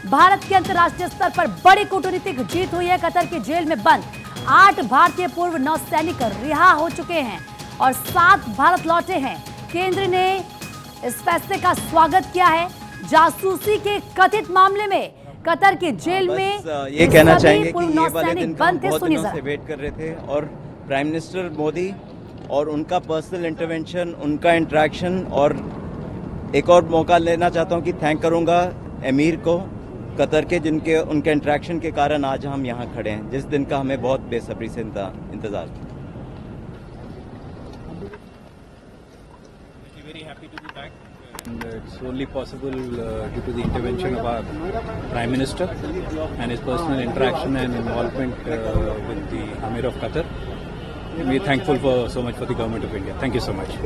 भारत की अंतर्राष्ट्रीय स्तर पर बड़ी कूटनीतिक जीत हुई है। कतर की जेल में बंद 8 भारतीय पूर्व नौसैनिक रिहा हो चुके हैं और 7 भारत लौटे हैं। केंद्र ने इस फैसले का स्वागत किया है। जासूसी के कथित मामले में कतर की जेल में ये कहना चाहेंगे कि पूर्व ये वाले दिन नौसैनिक का हम बंद थे। बहुत सुनिए दिनों से वेट कर रहे थे और प्राइम मिनिस्टर मोदी और उनका पर्सनल इंटरवेंशन, उनका इंटरेक्शन, और एक और मौका लेना चाहता हूं कि थैंक करूंगा एमीर को कतर के, जिनके उनके इंटरेक्शन के कारण आज हम यहां खड़े हैं, जिस दिन का हमें बहुत बेसब्री से इंतजार था। And it's only possible due to the intervention of our Prime Minister and his personal interaction and involvement with the Amir of Qatar. And we're thankful for so much for the government of India. Thank you so much.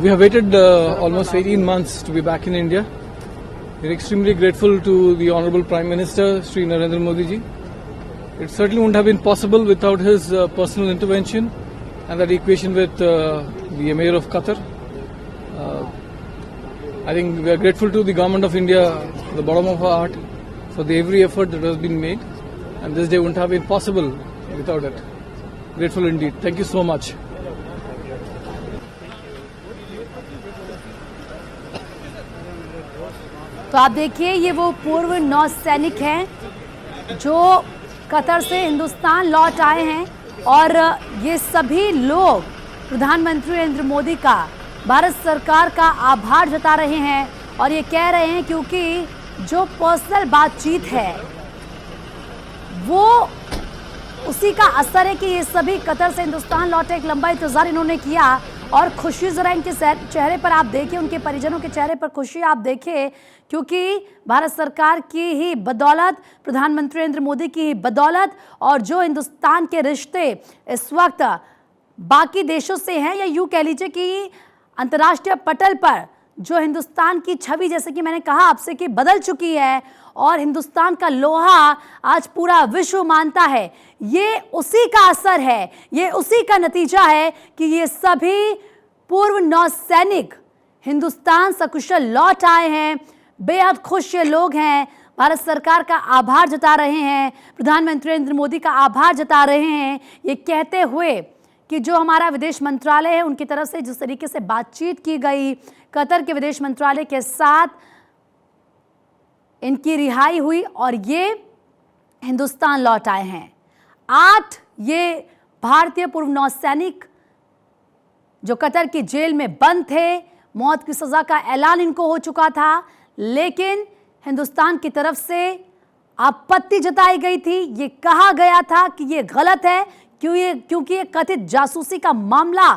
We have waited almost 18 months to be back in India. We're extremely grateful to the Honorable Prime Minister, Sri Narendra Modi ji. It certainly wouldn't have been possible without his personal intervention and that equation with the Emir of Qatar. I think we are grateful to the Government of India, the bottom of our heart, for the every effort that has been made, and this day wouldn't have been possible without it. Grateful indeed. Thank you so much. तो आप देखिए, ये वो पूर्व नौसैनिक हैं जो Qatar से हिंदुस्तान लौट आए हैं और ये सभी लोग प्रधानमंत्री नरेंद्र मोदी का, भारत सरकार का आभार जता रहे हैं और ये कह रहे हैं क्योंकि जो पर्सनल बातचीत है वो उसी का असर है कि ये सभी कतर से हिंदुस्तान लौटे। एक लंबा इंतजार इन्होंने किया और खुशी जरा इनके चेहरे पर आप देखिए, उनके परिजनों के चेहरे पर खुशी आप देखिए, क्योंकि भारत सरकार की ही बदौलत, प्रधानमंत्री नरेंद्र मोदी की ही बदौलत और जो हिंदुस्तान के रिश्ते इस वक्त बाकी देशों से हैं, या यूँ कह लीजिए कि अंतर्राष्ट्रीय पटल पर जो हिंदुस्तान की छवि, जैसे कि मैंने कहा आपसे, कि बदल चुकी है और हिंदुस्तान का लोहा आज पूरा विश्व मानता है, ये उसी का असर है, ये उसी का नतीजा है कि ये सभी पूर्व नौसैनिक हिंदुस्तान सकुशल लौट आए हैं। बेहद खुश ये लोग हैं, भारत सरकार का आभार जता रहे हैं, प्रधानमंत्री नरेंद्र मोदी का आभार जता रहे हैं, ये कहते हुए कि जो हमारा विदेश मंत्रालय है उनकी तरफ से जिस तरीके से बातचीत की गई, कतर के विदेश मंत्रालय के साथ इनकी रिहाई हुई और ये हिंदुस्तान लौट आए हैं। 8 ये भारतीय पूर्व नौसैनिक जो कतर की जेल में बंद थे, मौत की सज़ा का ऐलान इनको हो चुका था, लेकिन हिंदुस्तान की तरफ से आपत्ति जताई गई थी। ये कहा गया था कि ये गलत है क्योंकि ये कथित जासूसी का मामला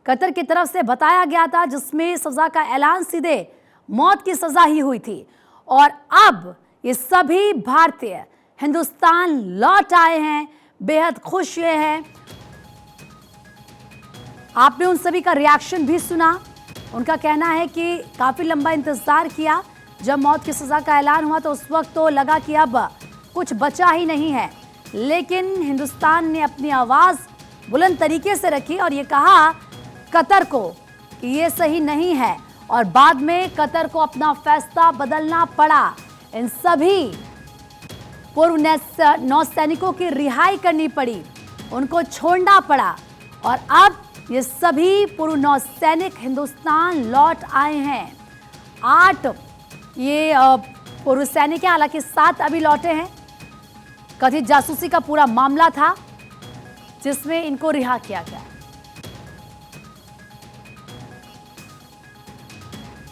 कतर की तरफ से बताया गया था, जिसमें सज़ा का ऐलान सीधे मौत की सज़ा ही हुई थी। और अब ये सभी भारतीय हिंदुस्तान लौट आए हैं, बेहद खुश ये हैं। आपने उन सभी का रिएक्शन भी सुना। उनका कहना है कि काफ़ी लंबा इंतज़ार किया, जब मौत की सज़ा का ऐलान हुआ तो उस वक्त तो लगा कि अब कुछ बचा ही नहीं है, लेकिन हिंदुस्तान ने अपनी आवाज़ बुलंद तरीके से रखी और ये कहा कतर को कि ये सही नहीं है, और बाद में कतर को अपना फैसला बदलना पड़ा। इन सभी पूर्व नौसैनिकों की रिहाई करनी पड़ी, उनको छोड़ना पड़ा और अब ये सभी पूर्व नौसैनिक हिंदुस्तान लौट आए हैं। 8 ये पूर्व सैनिक हैं, हालांकि 7 अभी लौटे हैं। कथित जासूसी का पूरा मामला था जिसमें इनको रिहा किया गया।